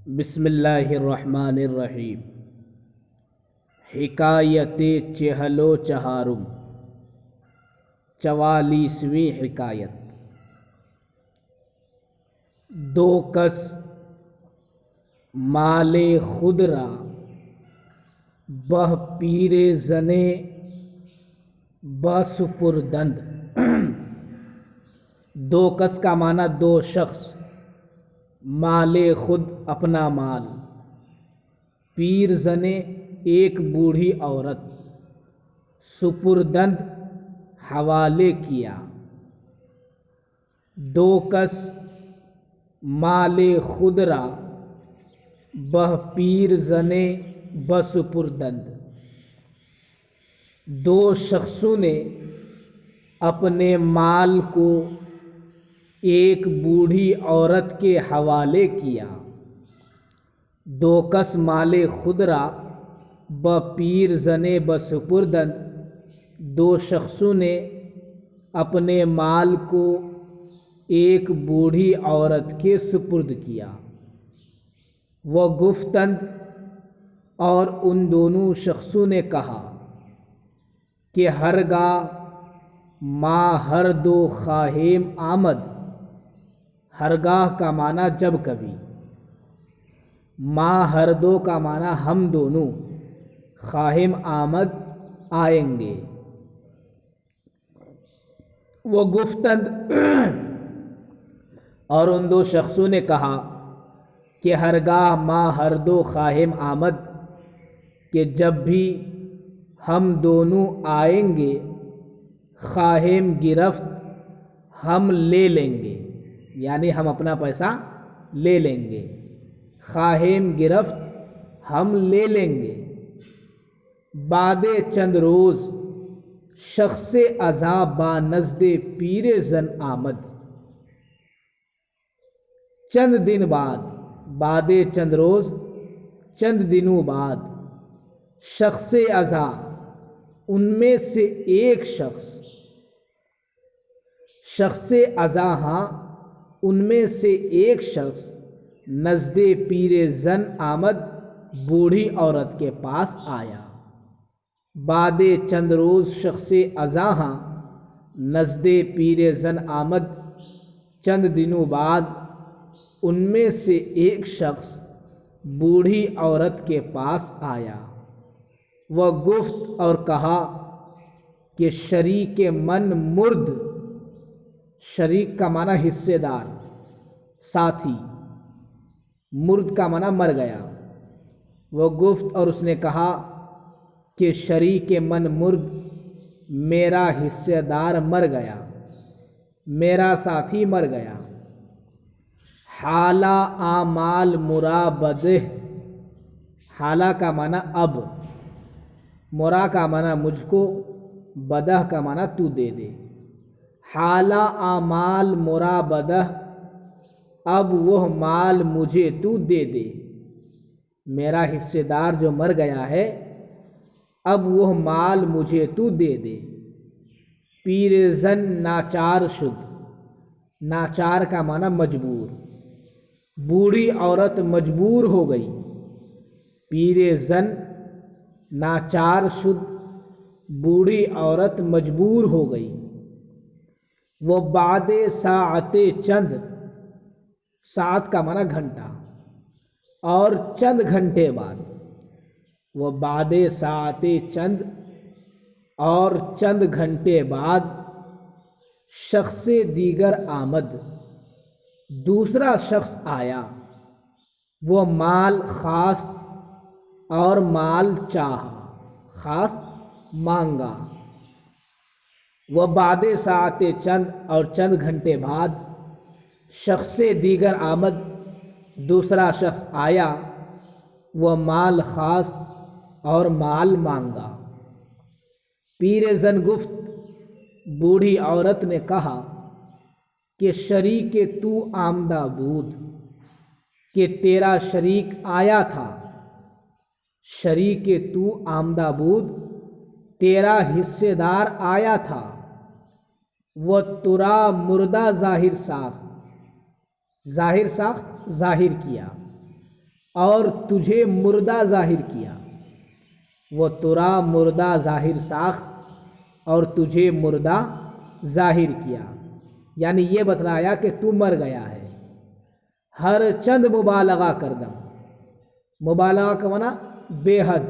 بسم اللہ الرحمن الرحیم۔ حکایت چہل و چہارم، 44ویں حکایت۔ دو کس مال خود را بہ پیر زنے بسپردند۔ دو کس کا معنی دو شخص، مال خود اپنا مال، پیر زنے ایک بوڑھی عورت، سپردند حوالے کیا۔ دو کس مال خود را بہ پیر زنے بسپردند۔ دو شخصوں نے اپنے مال کو ایک بوڑھی عورت کے حوالے کیا۔ دو کس مال خود را بہ پیر زنے بسپردند۔ دو شخصوں نے اپنے مال کو ایک بوڑھی عورت کے سپرد کیا۔ وہ گفتند، اور ان دونوں شخصوں نے کہا کہ ہرگاہ ما ہر دو خواہیم آمد۔ ہرگاہ کا معنی جب کبھی، ما ہر دو کا معنی ہم دونوں، خواہیم آمد آئیں گے۔ وہ گفتند، اور ان دو شخصوں نے کہا کہ ہرگاہ ما ہر دو خواہیم آمد، کہ جب بھی ہم دونوں آئیں گے، خواہیم گرفت ہم لے لیں گے، یعنی ہم اپنا پیسہ لے لیں گے۔ خواہیم گرفت ہم لے لیں گے۔ بعد چند روز شخص ازاں با نزد پیر زن آمد۔ چند دن بعد، بعد چند روز چند دنوں بعد، شخص ازاں ان میں سے ایک شخص، شخص ازاں ہاں ان میں سے ایک شخص نزد پیر زن آمد، بوڑھی عورت کے پاس آیا۔ بعد چند روز شخص ازاں ہاں نزد پیر زن آمد، چند دنوں بعد ان میں سے ایک شخص بوڑھی عورت کے پاس آیا۔ وہ گفت اور کہا کہ شریک من مرد۔ شریک کا معنی حصے دار، ساتھی، مرد کا معنی مر گیا۔ وہ گفت اور اس نے کہا کہ شریک من مرد، میرا حصے دار مر گیا، میرا ساتھی مر گیا۔ حالہ اعمال مرابدہ۔ حالہ کا معنی اب، مرا کا معنی مجھ کو، بدہ کا معنی تو دے دے۔ حالہ اعمال مرابدہ، اب وہ مال مجھے تو دے دے۔ میرا حصے دار جو مر گیا ہے، اب وہ مال مجھے تو دے دے۔ پیر زن ناچار شد۔ ناچار کا معنی مجبور، بوڑھی عورت مجبور ہو گئی۔ پیر زن ناچار شد، بوڑھی عورت مجبور ہو گئی۔ وہ بعد ساعت چند، ساعت کا معنی گھنٹہ، اور چند گھنٹے بعد، وہ بعد ساعت چند اور چند گھنٹے بعد، شخص دیگر آمد، دوسرا شخص آیا۔ وہ مال خواست اور مال چاہا، خواست مانگا۔ وہ بعد ساعت چند اور چند گھنٹے بعد، شخص دیگر آمد، دوسرا شخص آیا۔ وہ مال خواست اور مال مانگا۔ پیر زن گفت، بوڑھی عورت نے کہا کہ شریک تو آمدہ بود، کہ تیرا شریک آیا تھا۔ شریک تو آمدہ بود، تیرا حصے دار آیا تھا۔ وہ ترا مردہ ظاہر ساخت، ظاہر ساخت ظاہر کیا۔ اور تجھے مردہ ظاہر کیا، وہ ترا مردہ ظاہر ساخت اور تجھے مردہ ظاہر کیا، یعنی یہ بتلایا کہ تو مر گیا ہے۔ ہر چند مبالغہ کردم، مبالغہ کا معنی بے حد،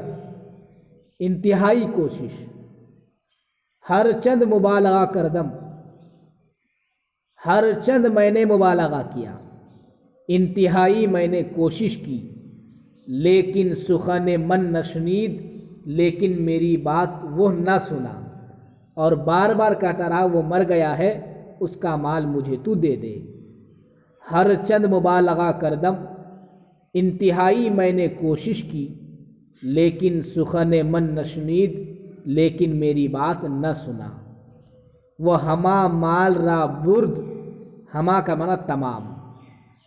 انتہائی کوشش، ہر چند مبالغہ کردم، ہر چند میں نے مبالغہ کیا، انتہائی میں نے کوشش کی، لیکن سخن من نشنید، لیکن میری بات وہ نہ سنا، اور بار بار کہتا رہا وہ مر گیا ہے، اس کا مال مجھے تو دے دے۔ ہر چند مبالغہ کردم، انتہائی میں نے کوشش کی، لیکن سخن من نشنید، لیکن میری بات نہ سنا۔ وہ ہما مال را برد، ہما کا معنی تمام،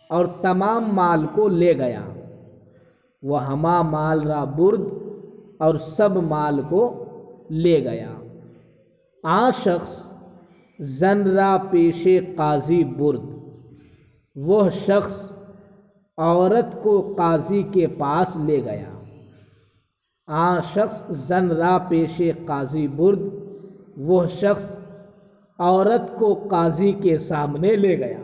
اور تمام مال کو لے گیا۔ وہ ہما مال را برد، اور سب مال کو لے گیا۔ آ شخص زن را پیش قاضی برد، وہ شخص عورت کو قاضی کے پاس لے گیا۔ آ شخص زن را پیش قاضی برد، وہ شخص عورت کو قاضی کے سامنے لے گیا۔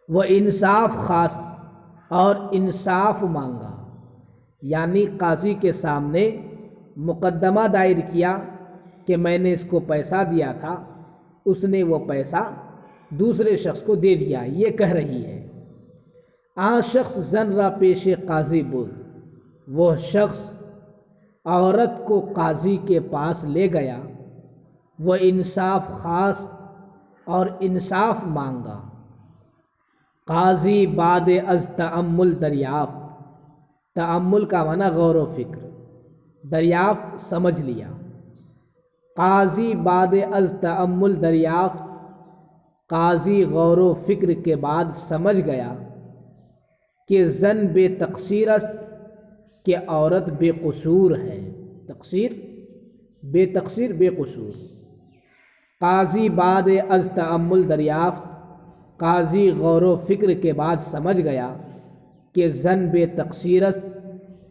وہ انصاف خواست، اور انصاف مانگا، یعنی قاضی کے سامنے مقدمہ دائر کیا کہ میں نے اس کو پیسہ دیا تھا، اس نے وہ پیسہ دوسرے شخص کو دے دیا، یہ کہہ رہی ہے۔ آ شخص زن را پیش قاضی برد، وہ شخص عورت کو قاضی کے پاس لے گیا۔ وہ انصاف خواست، اور انصاف مانگا۔ قاضی بعد از تأمل دریافت، تأمل کا معنی غور و فکر، دریافت سمجھ لیا۔ قاضی بعد از تأمل دریافت، قاضی غور و فکر کے بعد سمجھ گیا کہ زن بے تقصیر است، کہ عورت بے قصور ہے، تقصیر بے تقصیر بے قصور۔ قاضی بعد از تأمل دریافت، قاضی غور و فکر کے بعد سمجھ گیا کہ زن بے تقصیر است،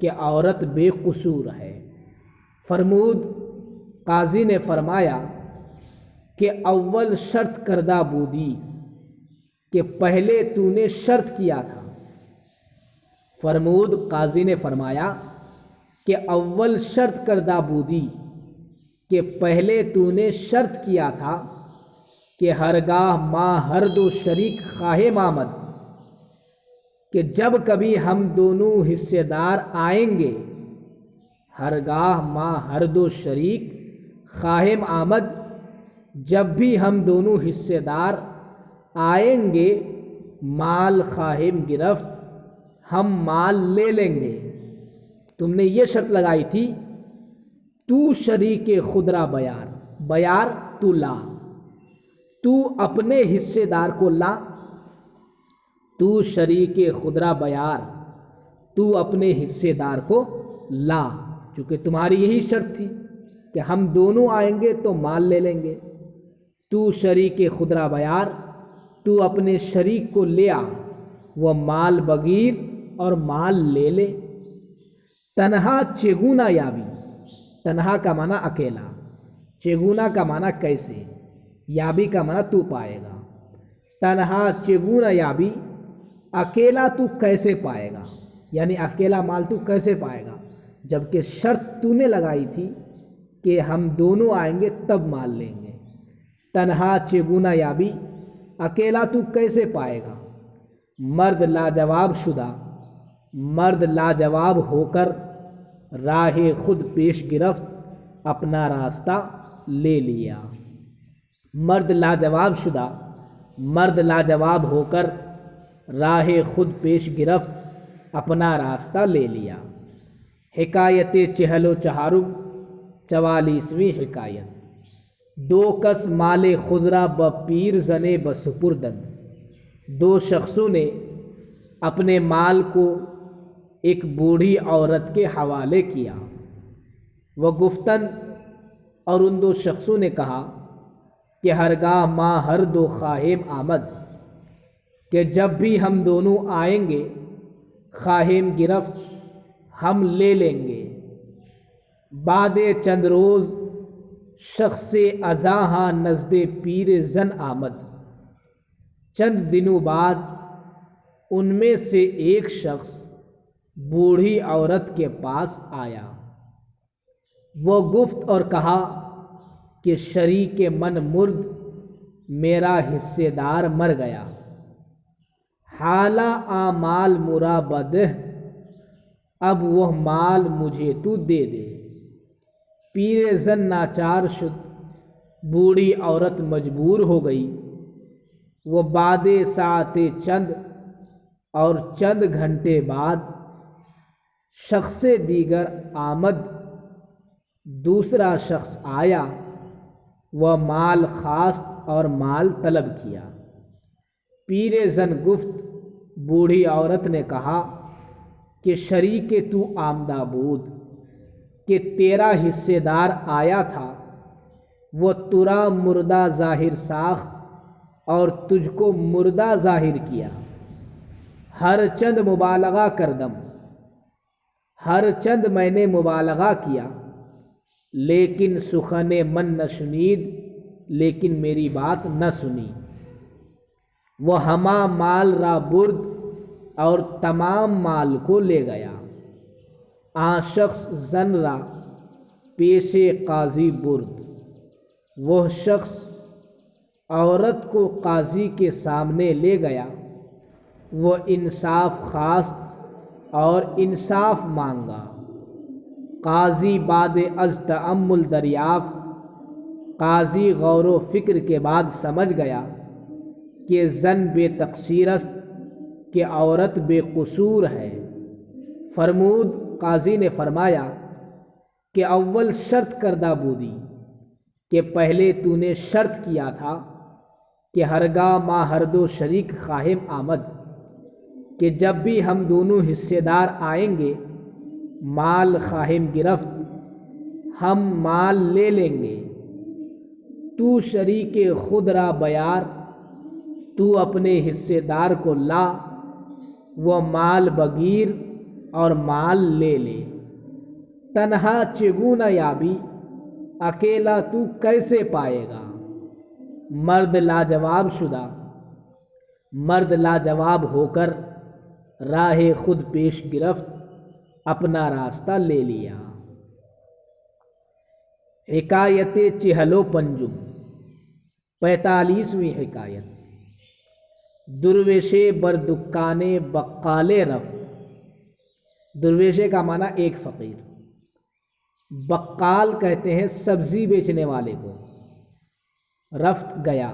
کہ عورت بے قصور ہے۔ فرمود، قاضی نے فرمایا کہ اول شرط کردہ بودی، کہ پہلے تو نے شرط کیا تھا۔ فرمود، قاضی نے فرمایا کہ اول شرط کردہ بودی، کہ پہلے تو نے شرط کیا تھا کہ ہرگاہ ما ہر دو شریک خواہے آمد، کہ جب کبھی ہم دونوں حصے دار آئیں گے، ہرگاہ ما ہر دو شریک خواہم آمد، جب بھی ہم دونوں حصے دار آئیں گے، مال خواہم گرفت، ہم مال لے لیں گے۔ تم نے یہ شرط لگائی تھی، تو شریک خود را بیار، بیار تو لا، تو اپنے حصے دار کو لا، تو شریک خود را بیار، تو اپنے حصے دار کو لا، چونکہ تمہاری یہی شرط تھی کہ ہم دونوں آئیں گے تو مال لے لیں گے۔ تو شریک خود را بیار، تو اپنے شریک کو لے آ، وہ مال بگیر اور مال لے لے۔ تنہا چگونا یابی، تنہا کا معنی اکیلا، چگونا کا معنی کیسے، یابی کا معنی تو پائے گا۔ تنہا چگونا یابی، اکیلا تو کیسے پائے گا، یعنی اکیلا مال تو کیسے پائے گا، جبکہ شرط تو نے لگائی تھی کہ ہم دونوں آئیں گے تب مال لیں گے۔ تنہا چگونا یابی، اکیلا تو کیسے پائے گا۔ مرد لاجواب شدہ، مرد لاجواب ہو کر راہ خود پیش گرفت، اپنا راستہ لے لیا۔ مرد لاجواب شدہ، مرد لاجواب ہو کر راہ خود پیش گرفت، اپنا راستہ لے لیا۔ حکایت چہل و چہارم، 44ویں حکایت۔ دو کس مال خود را بپیر زنے بسپردند، دو شخصوں نے اپنے مال کو ایک بوڑھی عورت کے حوالے کیا۔ وہ گفتن، اور ان دو شخصوں نے کہا کہ ہرگاہ ما ہر دو خواہم آمد، کہ جب بھی ہم دونوں آئیں گے، خواہیم گرفت ہم لے لیں گے۔ بعد چند روز شخص ازاں نزد پیر زن آمد۔ چند دنوں بعد ان میں سے ایک شخص بوڑھی عورت کے پاس آیا۔ وہ گفت اور کہا کہ شریک من مرد میرا حصے دار مر گیا، حالہ مال مرابدہ، اب وہ مال مجھے تو دے دے۔ پیر زن ناچار شد، بوڑھی عورت مجبور ہو گئی۔ وہ بعد ساعت چند اور چند گھنٹے بعد شخص دیگر آمد۔ دوسرا شخص آیا، وہ مال خواست اور مال طلب کیا۔ پیر زن گفت، بوڑھی عورت نے کہا کہ شریک تو آمدہ بود کہ تیرا حصے دار آیا تھا، وہ ترا مردہ ظاہر ساخت اور تجھ کو مردہ ظاہر کیا۔ ہر چند مبالغہ کردم، ہر چند میں نے مبالغہ کیا، لیکن سخن من نہ شنید، لیکن میری بات نہ سنی۔ وہ ہما مال را برد اور تمام مال کو لے گیا۔ آن شخص زن را پیش قاضی برد۔ وہ شخص عورت کو قاضی کے سامنے لے گیا۔ وہ انصاف خواست اور انصاف مانگا۔ قاضی بعد از تأمل دریافت، قاضی غور و فکر کے بعد سمجھ گیا کہ زن بے تقصیر است، کہ عورت بے قصور ہے۔ فرمود، قاضی نے فرمایا کہ اول شرط کردہ بودی کہ پہلے تو نے شرط کیا تھا کہ ہرگاہ ما ہر دو شریک خواہم آمد، کہ جب بھی ہم دونوں حصے دار آئیں گے مال خواہم گرفت، ہم مال لے لیں گے۔ تو شریک خود را بیار، تو اپنے حصے دار کو لا، وہ مال بگیر اور مال لے لے۔ تنہا چگونہ یابی، اکیلا تو کیسے پائے گا؟ مرد لاجواب شدہ، مرد لاجواب ہو کر راہ خود پیش گرفت، اپنا راستہ لے لیا۔ حکایت چہل و پنجم، 45ویں حکایت۔ درویشے بر دکانے بقالے رفت۔ درویشے کا معنی ایک فقیر، بقال کہتے ہیں سبزی بیچنے والے کو۔ رفت گیا،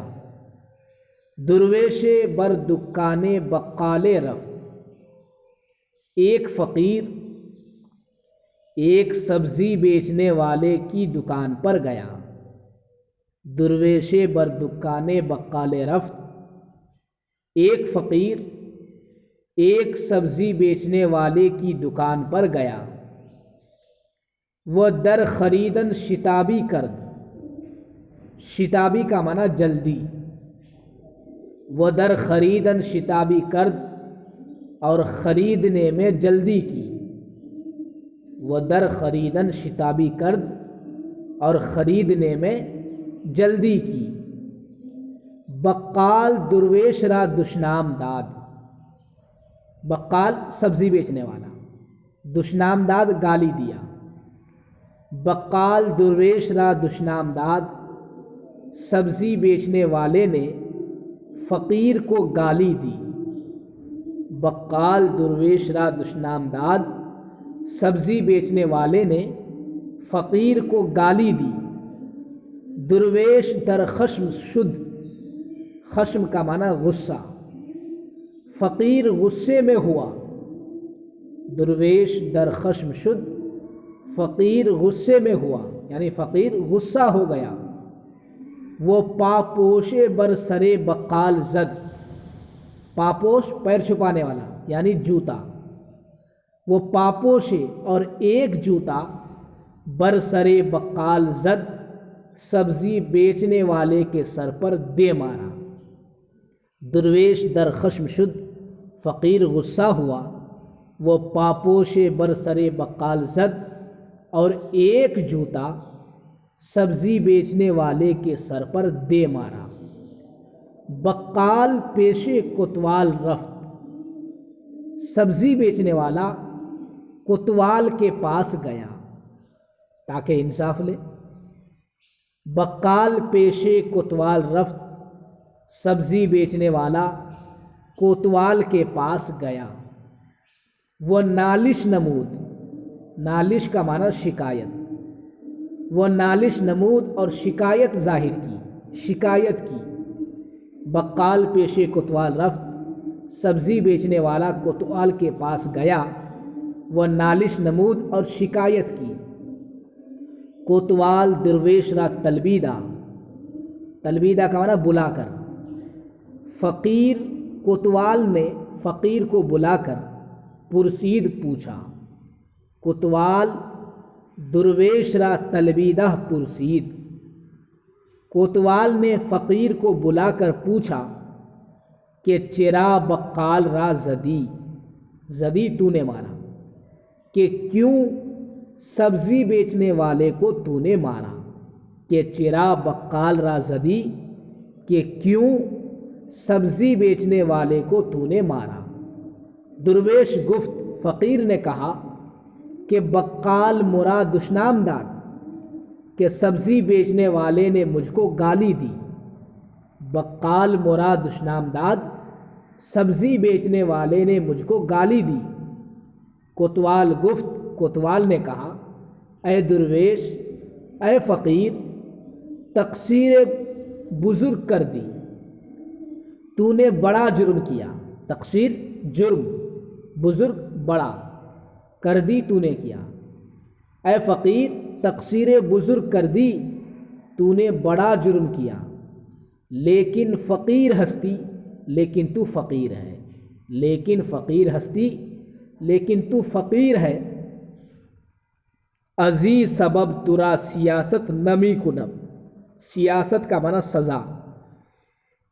درویشے بر دکانے بقالے رفت۔ ایک فقیر ایک سبزی بیچنے والے کی دکان پر گیا۔ درویشے بر دکانے بقالے رفت، ایک فقیر ایک سبزی بیچنے والے کی دکان پر گیا۔ وہ در خریدن شتابی کرد۔ شتابی کا معنی جلدی۔ وہ در خریدن شتابی کرد، اور خریدنے میں جلدی کی۔ وہ در خریدن شتابی کرد، اور خریدنے میں جلدی کی۔ بقال درویش را دشنام داد۔ بقال سبزی بیچنے والا، دشنام داد گالی دیا۔ بقال درویش را دشنام داد، سبزی بیچنے والے نے فقیر کو گالی دی۔ بقال درویش را دشنام داد، سبزی بیچنے والے نے فقیر کو گالی دی۔ درویش در خشم شد۔ خشم کا معنی غصہ۔ فقیر غصے میں ہوا۔ درویش در خشم شد، فقیر غصے میں ہوا، یعنی فقیر غصہ ہو گیا۔ وہ پاپوشے بر سرے بقال زد۔ پاپوش پیر چھپانے والا یعنی جوتا۔ وہ پاپوشے اور ایک جوتا بر سرے بقال زد، سبزی بیچنے والے کے سر پر دے مارا۔ درویش در خشم شد، فقیر غصہ ہوا۔ وہ پاپوش برسر بقال زد اور ایک جوتا سبزی بیچنے والے کے سر پر دے مارا۔ بقال پیشے کوتوال رفت، سبزی بیچنے والا کوتوال کے پاس گیا تاکہ انصاف لے۔ بقال پیشے کوتوال رفت، سبزی بیچنے والا کوتوال کے پاس گیا۔ وہ نالش نمود، نالش کا معنی شکایت، وہ نالش نمود اور شکایت ظاہر کی، شکایت کی۔ بقال پیشے کوتوال رفت، سبزی بیچنے والا کوتوال کے پاس گیا، وہ نالش نمود اور شکایت کی۔ کوتوال درویش را تلبیدہ، تلبیدہ کا معنی بلا کر۔ فقیر، کوتوال نے فقیر کو بلا کر پرسید پوچھا۔ کوتوال درویش را تلبیدہ پرسید، کوتوال نے فقیر کو بلا کر پوچھا کہ چرا بقال را زدی، زدی تو نے مارا، کہ کیوں سبزی بیچنے والے کو تو نے مارا، کہ چرا بقال را زدی، کہ کیوں سبزی بیچنے والے کو تو نے مارا۔ درویش گفت، فقیر نے کہا کہ بقال مرا دشنام داد، کہ سبزی بیچنے والے نے مجھ کو گالی دی۔ بقال مرا دشنام داد، سبزی بیچنے والے نے مجھ کو گالی دی۔ کوتوال گفت، کوتوال نے کہا، اے درویش، اے فقیر، تقصیر بزرگ کر دی، تو نے بڑا جرم کیا۔ تقصیر جرم، بزرگ بڑا، کر دی تو نے کیا۔ اے فقیر، تقصیر بزرگ کر دی، تو نے بڑا جرم کیا۔ لیکن فقیر ہستی، لیکن تو فقیر ہے، لیکن فقیر ہستی، لیکن تو فقیر ہے۔ ازی سبب ترا سیاست نمی کنم، سیاست کا معنی سزا،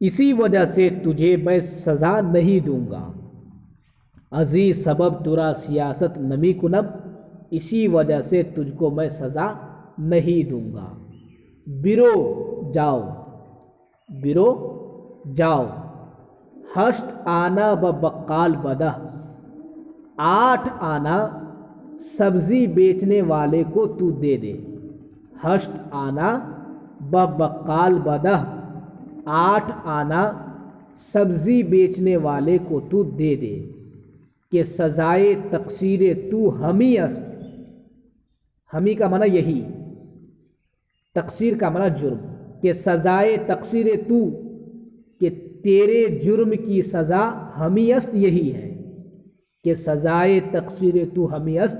اسی وجہ سے تجھے میں سزا نہیں دوں گا۔ ازی سبب ترا سیاست نمی کنم، اسی وجہ سے تجھ کو میں سزا نہیں دوں گا۔ برو جاؤ، برو جاؤ۔ ہشت آنا بقال بدہ، 8 آنا سبزی بیچنے والے کو تو دے دے۔ ہشت آنا بقال بدہ، 8 آنا سبزی بیچنے والے کو تو دے دے، کہ سزائے تقصیر تو ہمی است، ہمی کا معنی یہی، تقصیر کا معنی جرم، کہ سزائے تقصیر تو، کہ تیرے جرم کی سزا ہمی است یہی ہے، کہ سزائے تقصیر تو ہمی است،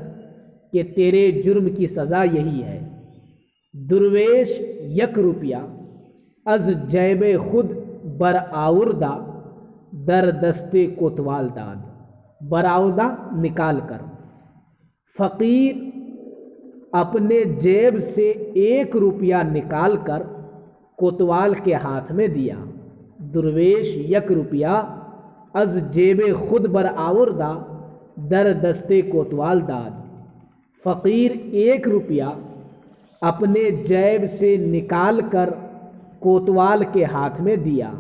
کہ تیرے جرم کی سزا یہی ہے۔ درویش 1 روپیہ از جیب خود برآوردہ در دستے کوتوال داد، برآوردہ نکال کر۔ فقیر اپنے جیب سے 1 روپیہ نکال کر کوتوال کے ہاتھ میں دیا۔ درویش 1 روپیہ از جیب خود برآوردہ در دستے کوتوال داد، فقیر 1 روپیہ اپنے جیب سے نکال کر کوتوال کے ہاتھ میں دیا۔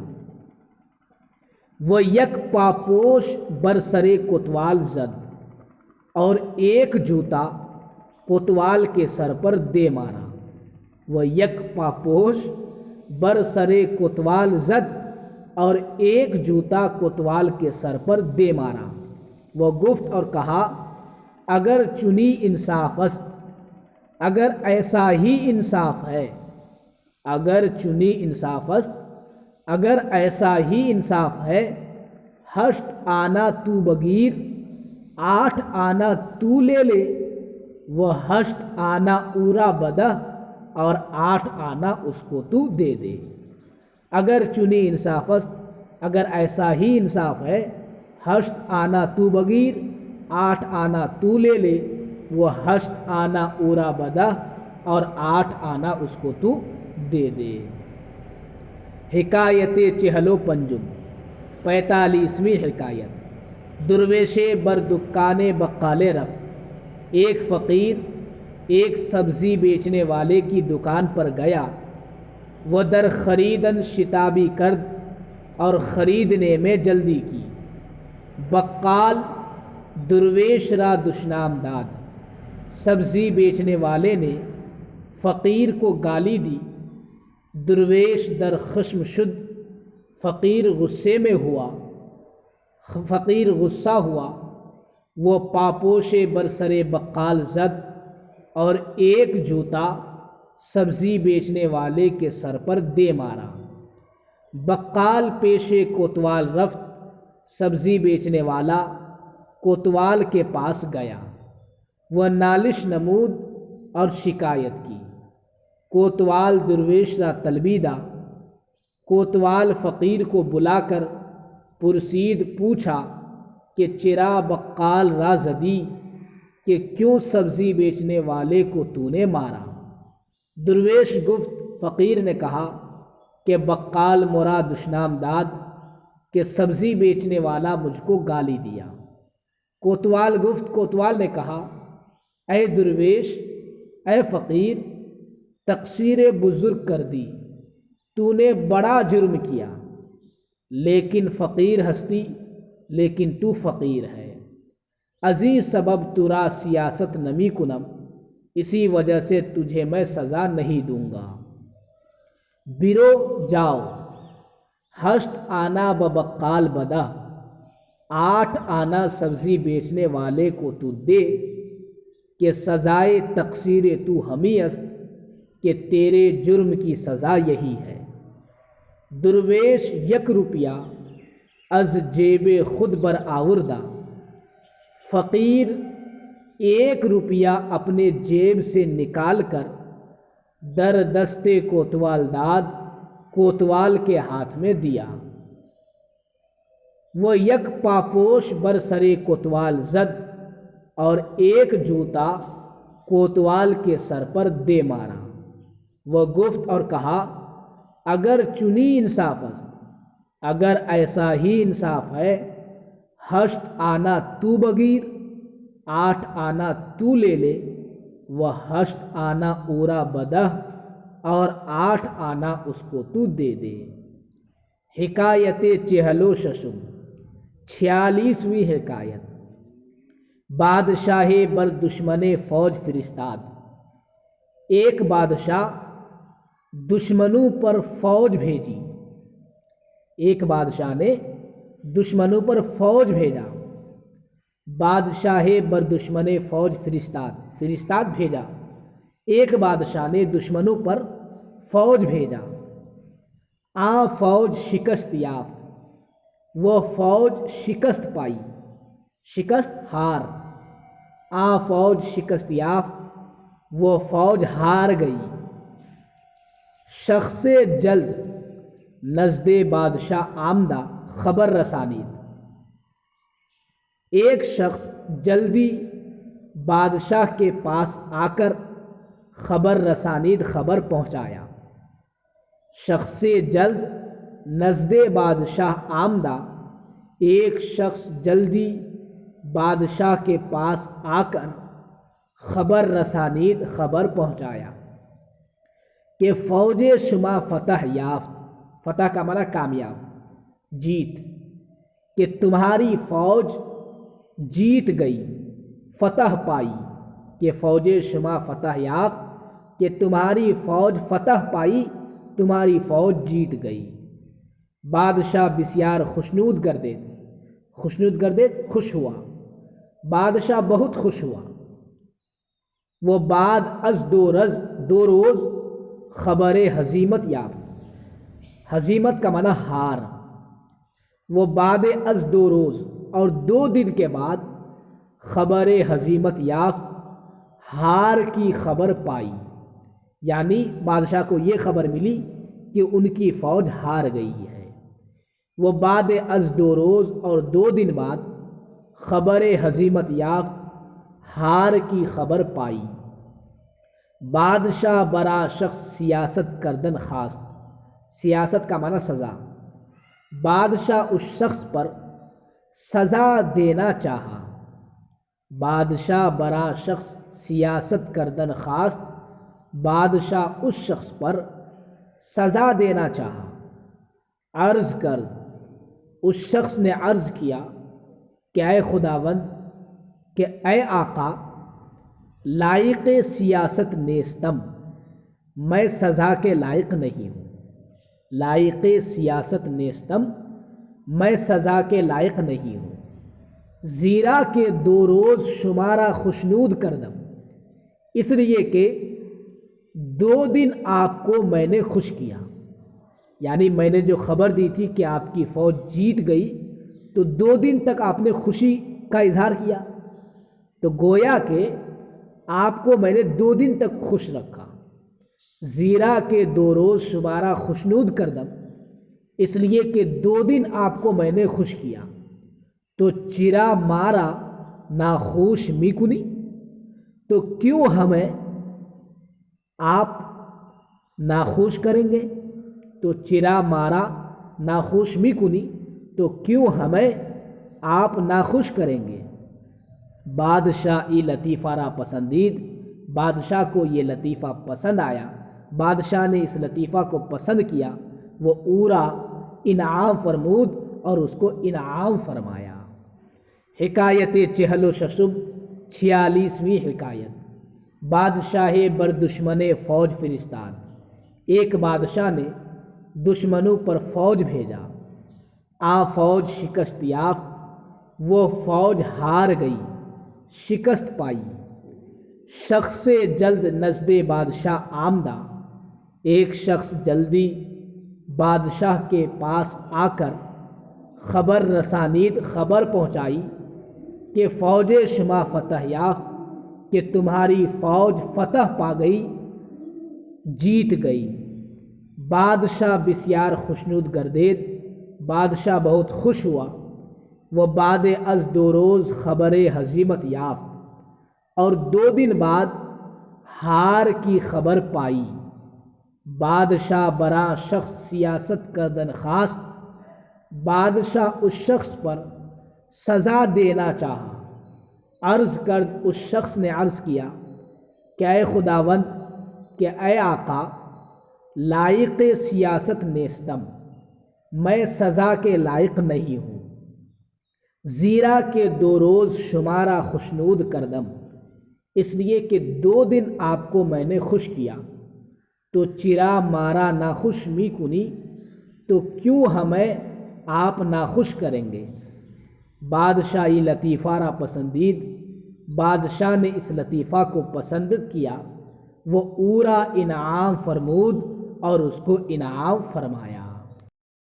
وہ 1 پاپوش برسرے کوتوال زد، اور 1 جوتا کوتوال کے سر پر دے مارا۔ وہ 1 پاپوش برسرے کوتوال زد، اور 1 جوتا کوتوال کے سر پر دے مارا۔ وہ گفت اور کہا، اگر چنی انصاف است، اگر ایسا ہی انصاف ہے، اگر چنی انصاف است، اگر ایسا ہی انصاف ہے، 8 آنا تو بگیر، 8 آنا تو لے لے، وہ 8 آنا اورا بدہ، اور 8 آنا اس کو تو دے دے۔ اگر چنی انصاف است، اگر ایسا ہی انصاف ہے، 8 آنا تو بگیر، 8 آنا تو لے لے، وہ 8 آنا اورا بدہ، اور 8 آنا اس کو تو دے دے۔ حکایت چہل و پنجم، 45ویں حکایت۔ درویش بر دکان بقالے رفت، ایک فقیر ایک سبزی بیچنے والے کی دکان پر گیا، وہ در خریدن شتابی کرد اور خریدنے میں جلدی کی۔ بقال درویش را دشنام داد، سبزی بیچنے والے نے فقیر کو گالی دی، درویش در خشم شد، فقیر غصہ ہوا، وہ پاپوش برسر بقال زد اور ایک جوتا سبزی بیچنے والے کے سر پر دے مارا۔ بقال پیش کوتوال رفت، سبزی بیچنے والا کوتوال کے پاس گیا، وہ نالش نمود اور شکایت کی۔ کوتوال درویش را طلبیدہ، کوتوال فقیر کو بلا کر پرسید پوچھا کہ چرا بقال را زدی، کہ کیوں سبزی بیچنے والے کو تو نے مارا؟ درویش گفت، فقیر نے کہا کہ بقال مرا دشنام داد کہ سبزی بیچنے والا مجھ کو گالی دیا۔ کوتوال نے کہا، اے درویش، اے فقیر، تقصیر بزرگ کر دی، تو نے بڑا جرم کیا، لیکن فقیر ہستی، لیکن تو فقیر ہے، ازیں سبب ترا سیاست نمی کنم، اسی وجہ سے تجھے میں سزا نہیں دوں گا۔ برو جاؤ، 8 آنا ببقال بدہ، 8 آنا سبزی بیچنے والے کو تو دے، کہ سزائے تقصیر تو ہمی است، کہ تیرے جرم کی سزا یہی ہے۔ درویش 1 روپیہ از جیب خود بر آوردہ، فقیر 1 روپیہ اپنے جیب سے نکال کر در دستے کوتوال داد، کوتوال کے ہاتھ میں دیا، وہ 1 پاپوش بر سرے کوتوال زد اور 1 جوتا کوتوال کے سر پر دے مارا۔ وہ گفت اور کہا، اگر چنی انصاف است، اگر ایسا ہی انصاف ہے، 8 آنا تو بگیر، 8 آنا تو لے لے، وہ 8 آنا اورا بدہ، اور 8 آنا اس کو تو دے دے۔ حکایت 46، 46ویں حکایت۔ بادشاہ بر دشمن فوج فرستاد، ایک بادشاہ دشمنوں پر فوج بھیجی، ایک بادشاہ نے دشمنوں پر فوج بھیجا۔ بادشاہ بر دشمن فوج فرستاد بھیجا، ایک بادشاہ نے دشمنوں پر فوج بھیجا۔ فوج شکست یافت، وہ فوج شکست پائی، شکست ہار۔ فوج شکست یافت، وہ فوج ہار گئی۔ شخص جلد نزد بادشاہ آمدہ خبر رسانید، ایک شخص جلدی بادشاہ کے پاس آ کر خبر رسانید، خبر پہنچایا۔ شخص جلد نزد بادشاہ آمدہ، ایک شخص جلدی بادشاہ کے پاس آ کر خبر رسانید، خبر پہنچایا کہ فوج شما فتح یافت، فتح کا معنی کامیاب، جیت، کہ تمہاری فوج جیت گئی، فتح پائی، کہ فوج شما فتح یافت، کہ تمہاری فوج فتح پائی، تمہاری فوج جیت گئی۔ بادشاہ بسیار خوشنود گردید، خوش ہوا، بادشاہ بہت خوش ہوا۔ وہ بعد از 2 روز خبر ہزیمت یافت، ہزیمت کا معنی ہار۔ وہ بعد از 2 روز اور 2 دن کے بعد خبر ہزیمت یافت، ہار کی خبر پائی، یعنی بادشاہ کو یہ خبر ملی کہ ان کی فوج ہار گئی ہے۔ وہ بعد از 2 روز اور 2 دن بعد خبر ہزیمت یافت، ہار کی خبر پائی۔ بادشاہ برا شخص سیاست کردن خواست، سیاست کا معنی سزا۔ بادشاہ اس شخص پر سزا دینا چاہا۔ بادشاہ برا شخص سیاست کردن خواست، بادشاہ اس شخص پر سزا دینا چاہا۔ عرض کر، اس شخص نے عرض کیا کہ اے خداوند، کہ اے آقا، لائق سیاست نیستم، میں سزا کے لائق نہیں ہوں۔ لائق سیاست نیستم، میں سزا کے لائق نہیں ہوں، زیرا کہ 2 روز شمارا خوشنود کردم، اس لیے کہ 2 دن آپ کو میں نے خوش کیا۔ یعنی میں نے جو خبر دی تھی کہ آپ کی فوج جیت گئی، تو 2 دن تک آپ نے خوشی کا اظہار کیا، تو گویا کہ آپ کو میں نے 2 دن تک خوش رکھا۔ زیرا کہ 2 روز شمارا خوشنود کردم، اس لیے کہ 2 دن آپ کو میں نے خوش کیا، تو چرا مارا ناخوش می کنی، تو کیوں ہمیں آپ ناخوش کریں گے؟ تو چرا مارا ناخوش می کنی، تو کیوں ہمیں آپ ناخوش کریں گے؟ بادشاہ ای لطیفہ را پسندید، بادشاہ کو یہ لطیفہ پسند آیا۔ بادشاہ نے اس لطیفہ کو پسند کیا، وہ اورا انعام فرمود اور اس کو انعام فرمایا۔ حکایت چہل و ششم، 46ویں حکایت۔ بادشاہ بر دشمن فوج فرستاد۔ ایک بادشاہ نے دشمنوں پر فوج بھیجا، فوج شکست یافت، وہ فوج ہار گئی، شکست پائی۔ شخص جلد نزد بادشاہ آمدہ، ایک شخص جلدی بادشاہ کے پاس آ کر خبر رسانید، خبر پہنچائی کہ فوج شما فتح یافت، کہ تمہاری فوج فتح پا گئی، جیت گئی۔ بادشاہ بسیار خوشنود گردید، بادشاہ بہت خوش ہوا۔ وہ بعد از 2 روز خبر ہزیمت یافت، اور 2 دن بعد ہار کی خبر پائی۔ بادشاہ برا شخص سیاست کردن خواست، بادشاہ اس شخص پر سزا دینا چاہا۔ عرض کرد، اس شخص نے عرض کیا کہ اے خداوند، کہ اے آقا، لائق سیاست نیستم، میں سزا کے لائق نہیں ہوں، زیرا کہ 2 روز شمارا خوشنود کردم، اس لیے کہ 2 دن آپ کو میں نے خوش کیا، تو چرا مارا ناخوش می کنی، تو کیوں ہمیں آپ ناخوش کریں گے؟ بادشاہی لطیفہ را پسندید، بادشاہ نے اس لطیفہ کو پسند کیا، وہ اورا انعام فرمود اور اس کو انعام فرمایا۔